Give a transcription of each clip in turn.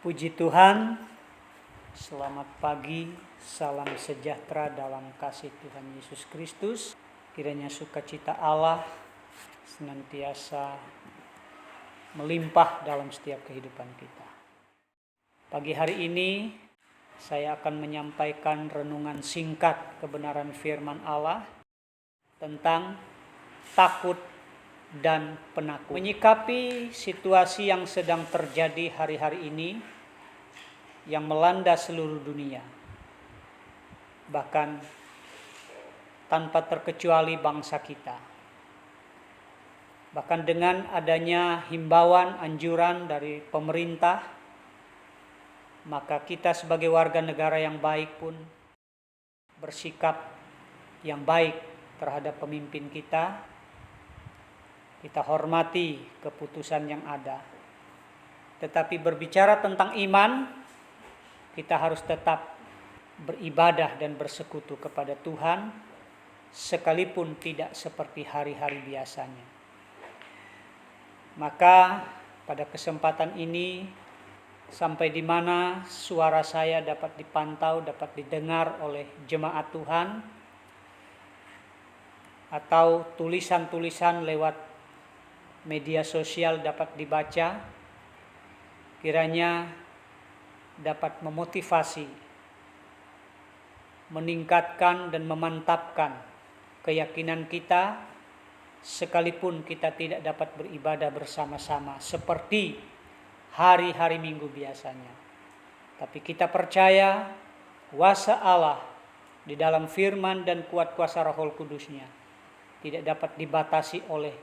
Puji Tuhan, selamat pagi, salam sejahtera dalam kasih Tuhan Yesus Kristus. Kiranya sukacita Allah senantiasa melimpah dalam setiap kehidupan kita. Pagi hari ini saya akan menyampaikan renungan singkat kebenaran firman Allah tentang takut dan penakut. Menyikapi situasi yang sedang terjadi hari-hari ini yang melanda seluruh dunia, bahkan tanpa terkecuali bangsa kita. Bahkan dengan adanya himbauan, anjuran dari pemerintah, maka kita sebagai warga negara yang baik pun bersikap yang baik terhadap pemimpin kita. Kita hormati keputusan yang ada. Tetapi berbicara tentang iman, kita harus tetap beribadah dan bersekutu kepada Tuhan, sekalipun tidak seperti hari-hari biasanya. Maka pada kesempatan ini, sampai di mana suara saya dapat dipantau, dapat didengar oleh jemaat Tuhan, atau tulisan-tulisan lewat media sosial dapat dibaca, kiranya dapat memotivasi, meningkatkan dan memantapkan keyakinan kita, sekalipun kita tidak dapat beribadah bersama-sama seperti hari-hari Minggu biasanya. Tapi kita percaya kuasa Allah di dalam firman dan kuat kuasa Roh Kudusnya tidak dapat dibatasi oleh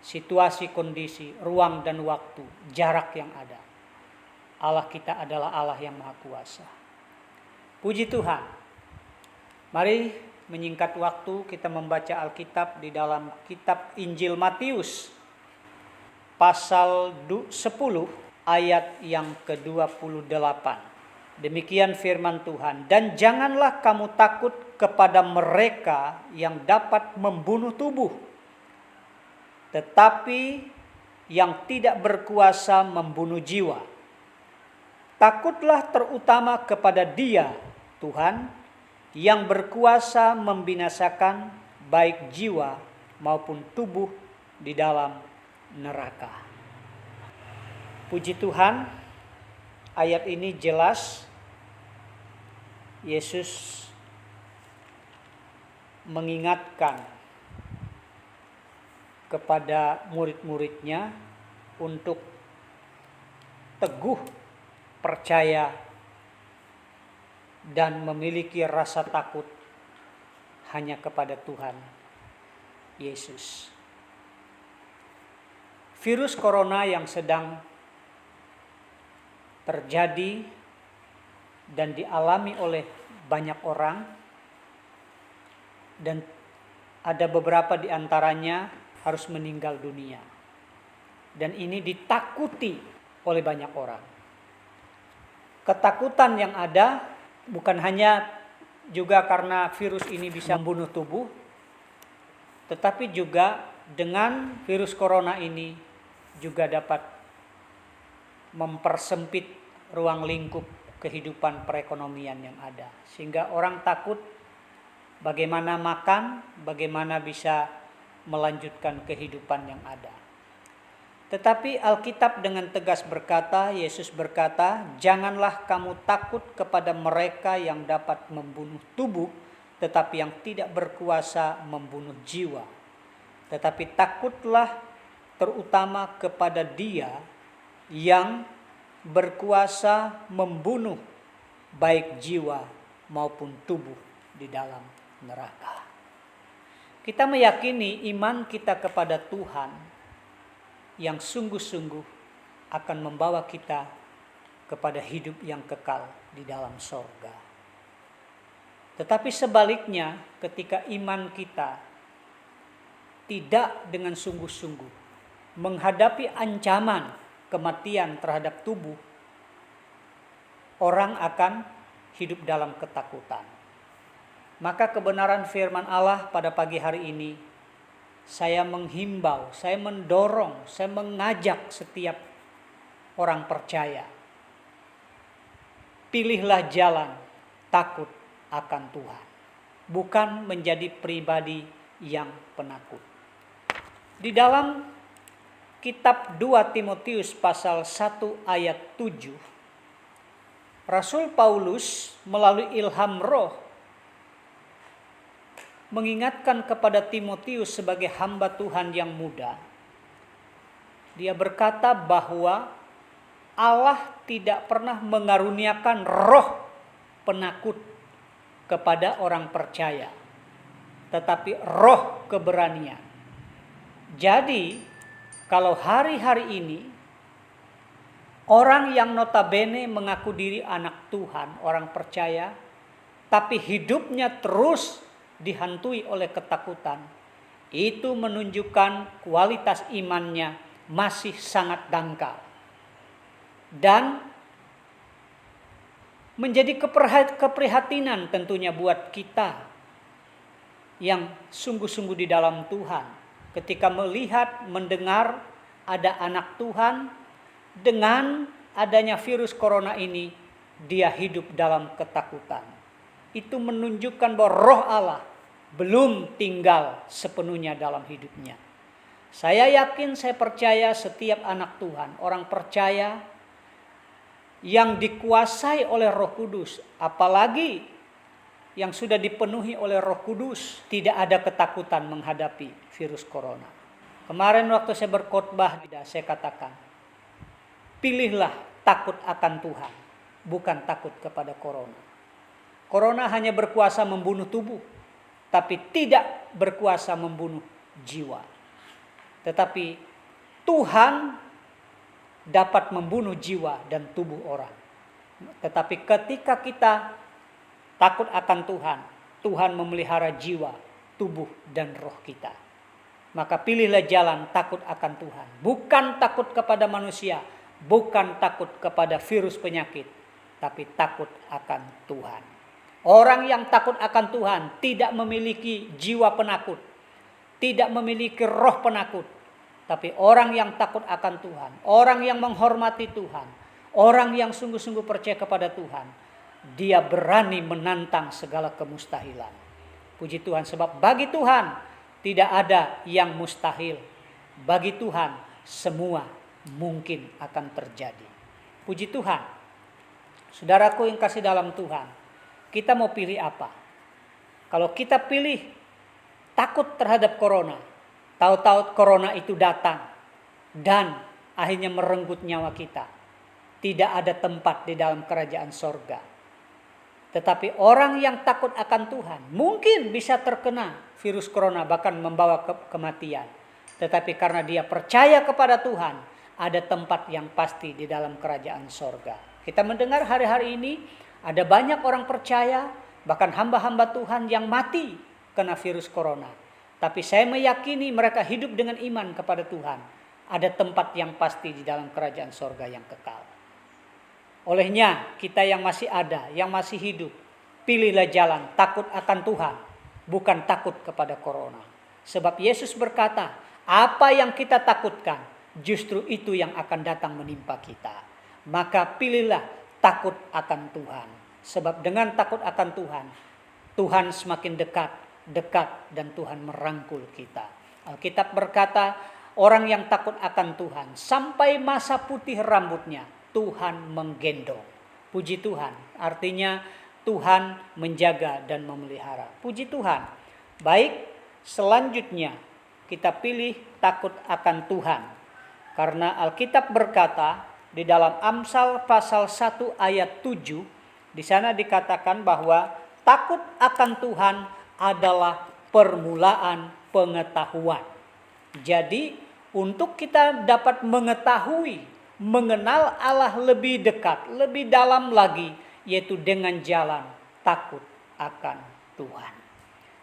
situasi, kondisi, ruang dan waktu, jarak yang ada. Allah kita adalah Allah yang Maha Kuasa. Puji Tuhan. Mari menyingkat waktu kita membaca Alkitab di dalam kitab Injil Matius pasal 10 ayat yang ke-28. Demikian firman Tuhan, dan janganlah kamu takut kepada mereka yang dapat membunuh tubuh, tetapi yang tidak berkuasa membunuh jiwa. Takutlah terutama kepada Dia, Tuhan, yang berkuasa membinasakan baik jiwa maupun tubuh di dalam neraka. Puji Tuhan, ayat ini jelas Yesus mengingatkan kepada murid-muridnya untuk teguh percaya dan memiliki rasa takut hanya kepada Tuhan Yesus. Virus corona yang sedang terjadi dan dialami oleh banyak orang, dan ada beberapa di antaranya harus meninggal dunia. Dan ini ditakuti oleh banyak orang. Ketakutan yang ada bukan hanya juga karena virus ini bisa membunuh tubuh, tetapi juga dengan virus corona ini juga dapat mempersempit ruang lingkup kehidupan perekonomian yang ada. Sehingga orang takut bagaimana makan, bagaimana bisa melanjutkan kehidupan yang ada. Tetapi Alkitab dengan tegas berkata, Yesus berkata, janganlah kamu takut kepada mereka yang dapat membunuh tubuh, tetapi yang tidak berkuasa membunuh jiwa. Tetapi takutlah terutama kepada Dia yang berkuasa membunuh baik jiwa maupun tubuh di dalam neraka. Kita meyakini iman kita kepada Tuhan yang sungguh-sungguh akan membawa kita kepada hidup yang kekal di dalam sorga. Tetapi sebaliknya, ketika iman kita tidak dengan sungguh-sungguh menghadapi ancaman kematian terhadap tubuh, orang akan hidup dalam ketakutan. Maka kebenaran firman Allah pada pagi hari ini, saya menghimbau, saya mendorong, saya mengajak setiap orang percaya pilihlah jalan takut akan Tuhan, bukan menjadi pribadi yang penakut. Di dalam kitab 2 Timotius pasal 1 ayat 7, Rasul Paulus melalui ilham Roh mengingatkan kepada Timotius sebagai hamba Tuhan yang muda. Dia berkata bahwa Allah tidak pernah mengaruniakan roh penakut kepada orang percaya, tetapi roh keberanian. Jadi, kalau hari-hari ini orang yang notabene mengaku diri anak Tuhan, orang percaya, tapi hidupnya terus dihantui oleh ketakutan, itu menunjukkan kualitas imannya masih sangat dangkal. Dan menjadi keprihatinan tentunya buat kita yang sungguh-sungguh di dalam Tuhan, ketika melihat, mendengar ada anak Tuhan dengan adanya virus corona ini, dia hidup dalam ketakutan. Itu menunjukkan bahwa roh Allah belum tinggal sepenuhnya dalam hidupnya. Saya yakin, saya percaya setiap anak Tuhan, orang percaya yang dikuasai oleh Roh Kudus, apalagi yang sudah dipenuhi oleh Roh Kudus, tidak ada ketakutan menghadapi virus corona. Kemarin waktu saya berkhotbah, saya katakan, pilihlah takut akan Tuhan, bukan takut kepada corona. Corona hanya berkuasa membunuh tubuh, tapi tidak berkuasa membunuh jiwa. Tetapi Tuhan dapat membunuh jiwa dan tubuh orang. Tetapi ketika kita takut akan Tuhan, Tuhan memelihara jiwa, tubuh, dan roh kita. Maka pilihlah jalan takut akan Tuhan. Bukan takut kepada manusia, bukan takut kepada virus penyakit, tapi takut akan Tuhan. Orang yang takut akan Tuhan tidak memiliki jiwa penakut, tidak memiliki roh penakut. Tapi orang yang takut akan Tuhan, orang yang menghormati Tuhan, orang yang sungguh-sungguh percaya kepada Tuhan, dia berani menantang segala kemustahilan. Puji Tuhan, sebab bagi Tuhan tidak ada yang mustahil. Bagi Tuhan semua mungkin akan terjadi. Puji Tuhan. Saudaraku yang kasih dalam Tuhan, kita mau pilih apa? Kalau kita pilih takut terhadap corona, tahu-tahu corona itu datang dan akhirnya merenggut nyawa kita, tidak ada tempat di dalam kerajaan sorga. Tetapi orang yang takut akan Tuhan mungkin bisa terkena virus corona, bahkan membawa kematian. Tetapi karena dia percaya kepada Tuhan, ada tempat yang pasti di dalam kerajaan sorga. Kita mendengar hari-hari ini ada banyak orang percaya, bahkan hamba-hamba Tuhan yang mati kena virus corona. Tapi saya meyakini mereka hidup dengan iman kepada Tuhan. Ada tempat yang pasti di dalam kerajaan sorga yang kekal. Olehnya kita yang masih ada, yang masih hidup, pilihlah jalan takut akan Tuhan, bukan takut kepada corona. Sebab Yesus berkata, apa yang kita takutkan, justru itu yang akan datang menimpa kita. Maka pilihlah takut akan Tuhan. Sebab dengan takut akan Tuhan, Tuhan semakin dekat dan Tuhan merangkul kita. Alkitab berkata, orang yang takut akan Tuhan, sampai masa putih rambutnya, Tuhan menggendong. Puji Tuhan, artinya Tuhan menjaga dan memelihara. Puji Tuhan. Baik, selanjutnya kita pilih takut akan Tuhan. Karena Alkitab berkata di dalam Amsal pasal 1 ayat 7, di sana dikatakan bahwa takut akan Tuhan adalah permulaan pengetahuan. Jadi untuk kita dapat mengetahui, mengenal Allah lebih dekat, lebih dalam lagi, yaitu dengan jalan takut akan Tuhan.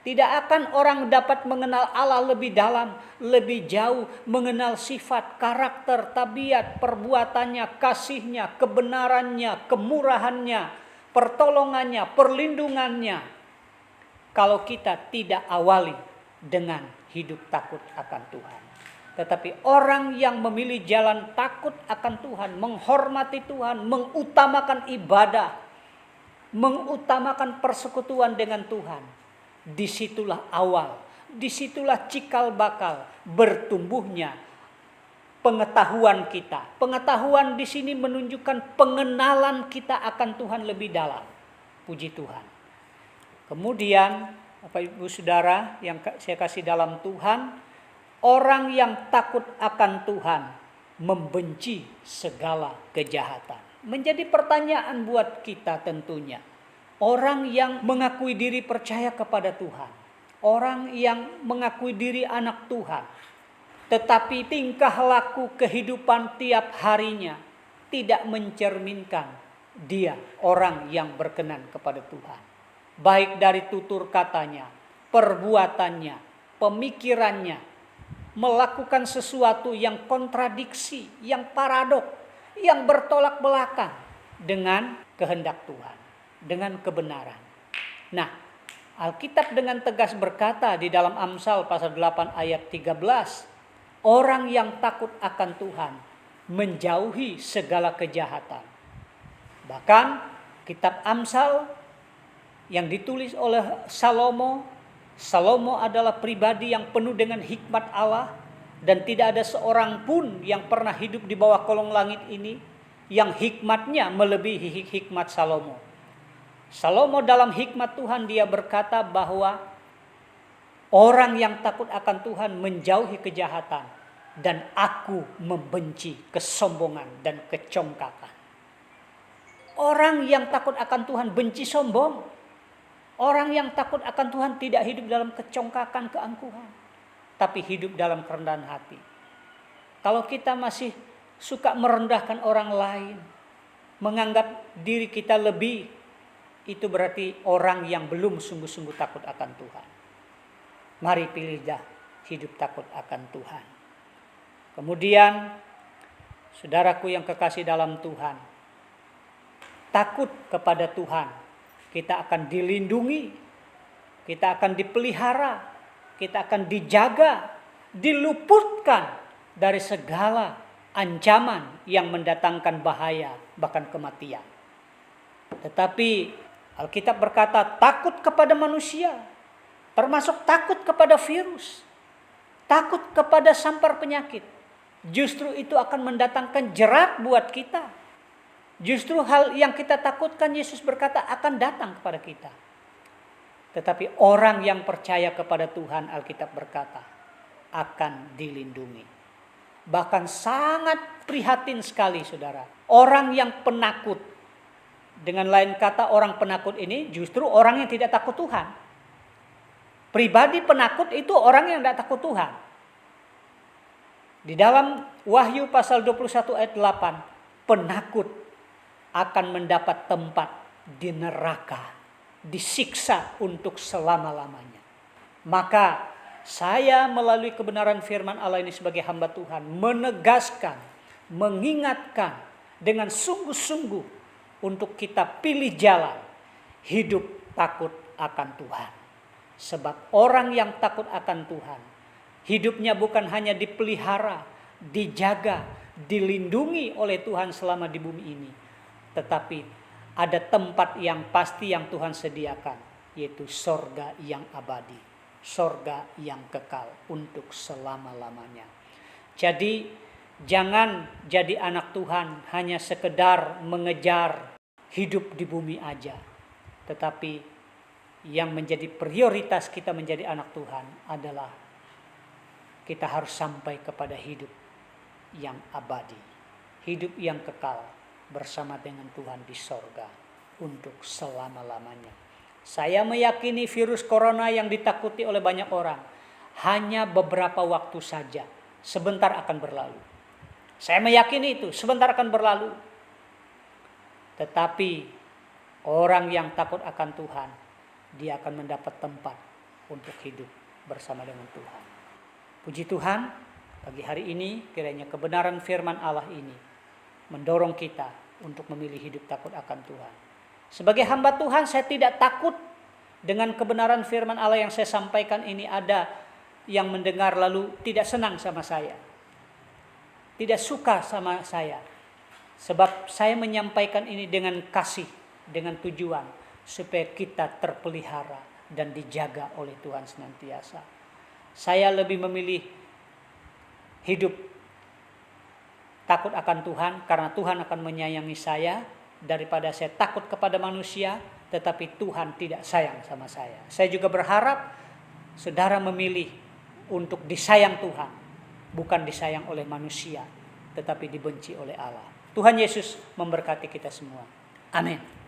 Tidak akan orang dapat mengenal Allah lebih dalam, lebih jauh, mengenal sifat, karakter, tabiat, perbuatannya, kasihnya, kebenarannya, kemurahannya, pertolongannya, perlindungannya, kalau kita tidak awali dengan hidup takut akan Tuhan. Tetapi orang yang memilih jalan takut akan Tuhan, menghormati Tuhan, mengutamakan ibadah, mengutamakan persekutuan dengan Tuhan, disitulah awal, disitulah cikal bakal bertumbuhnya pengetahuan kita. Pengetahuan di sini menunjukkan pengenalan kita akan Tuhan lebih dalam. Puji Tuhan. Kemudian, Bapak Ibu Saudara yang saya kasih dalam Tuhan, orang yang takut akan Tuhan membenci segala kejahatan. Menjadi pertanyaan buat kita tentunya. Orang yang mengakui diri percaya kepada Tuhan, orang yang mengakui diri anak Tuhan, tetapi tingkah laku kehidupan tiap harinya tidak mencerminkan dia orang yang berkenan kepada Tuhan. Baik dari tutur katanya, perbuatannya, pemikirannya, melakukan sesuatu yang kontradiksi, yang paradok, yang bertolak belakang dengan kehendak Tuhan, dengan kebenaran. Nah, Alkitab dengan tegas berkata di dalam Amsal pasal 8 ayat 13, orang yang takut akan Tuhan menjauhi segala kejahatan. Bahkan kitab Amsal yang ditulis oleh Salomo adalah pribadi yang penuh dengan hikmat Allah, dan tidak ada seorang pun yang pernah hidup di bawah kolong langit ini yang hikmatnya melebihi hikmat Salomo. Salomo dalam hikmat Tuhan dia berkata bahwa orang yang takut akan Tuhan menjauhi kejahatan, dan aku membenci kesombongan dan kecongkakan. Orang yang takut akan Tuhan benci sombong. Orang yang takut akan Tuhan tidak hidup dalam kecongkakan, keangkuhan, tapi hidup dalam kerendahan hati. Kalau kita masih suka merendahkan orang lain, menganggap diri kita lebih, itu berarti orang yang belum sungguh-sungguh takut akan Tuhan. Mari pilihlah hidup takut akan Tuhan. Kemudian, saudaraku yang kekasih dalam Tuhan, takut kepada Tuhan, kita akan dilindungi, kita akan dipelihara, kita akan dijaga, diluputkan dari segala ancaman yang mendatangkan bahaya, bahkan kematian. Tetapi Alkitab berkata takut kepada manusia, termasuk takut kepada virus, takut kepada sampar penyakit. Justru itu akan mendatangkan jerat buat kita. Justru hal yang kita takutkan, Yesus berkata akan datang kepada kita. Tetapi orang yang percaya kepada Tuhan, Alkitab berkata, akan dilindungi. Bahkan sangat prihatin sekali, saudara. Orang yang penakut, dengan lain kata orang penakut ini justru orang yang tidak takut Tuhan. Pribadi penakut itu orang yang tidak takut Tuhan. Di dalam Wahyu pasal 21 ayat 8, penakut akan mendapat tempat di neraka, disiksa untuk selama-lamanya. Maka saya melalui kebenaran firman Allah ini sebagai hamba Tuhan menegaskan, mengingatkan dengan sungguh-sungguh untuk kita pilih jalan hidup takut akan Tuhan. Sebab orang yang takut akan Tuhan, hidupnya bukan hanya dipelihara, dijaga, dilindungi oleh Tuhan selama di bumi ini, tetapi ada tempat yang pasti yang Tuhan sediakan, yaitu sorga yang abadi, sorga yang kekal untuk selama-lamanya. Jadi jangan jadi anak Tuhan hanya sekedar mengejar hidup di bumi aja, tetapi yang menjadi prioritas kita menjadi anak Tuhan adalah kita harus sampai kepada hidup yang abadi, hidup yang kekal bersama dengan Tuhan di sorga untuk selama-lamanya. Saya meyakini virus corona yang ditakuti oleh banyak orang hanya beberapa waktu saja, sebentar akan berlalu. Saya meyakini itu, sebentar akan berlalu. Tetapi orang yang takut akan Tuhan, dia akan mendapat tempat untuk hidup bersama dengan Tuhan. Puji Tuhan, pagi hari ini kiranya kebenaran firman Allah ini mendorong kita untuk memilih hidup takut akan Tuhan. Sebagai hamba Tuhan, saya tidak takut dengan kebenaran firman Allah yang saya sampaikan ini. Ada yang mendengar lalu tidak senang sama saya, tidak suka sama saya. Sebab saya menyampaikan ini dengan kasih, dengan tujuan supaya kita terpelihara dan dijaga oleh Tuhan senantiasa. Saya lebih memilih hidup takut akan Tuhan karena Tuhan akan menyayangi saya daripada saya takut kepada manusia tetapi Tuhan tidak sayang sama saya. Saya juga berharap saudara memilih untuk disayang Tuhan, bukan disayang oleh manusia tetapi dibenci oleh Allah. Tuhan Yesus memberkati kita semua. Amin.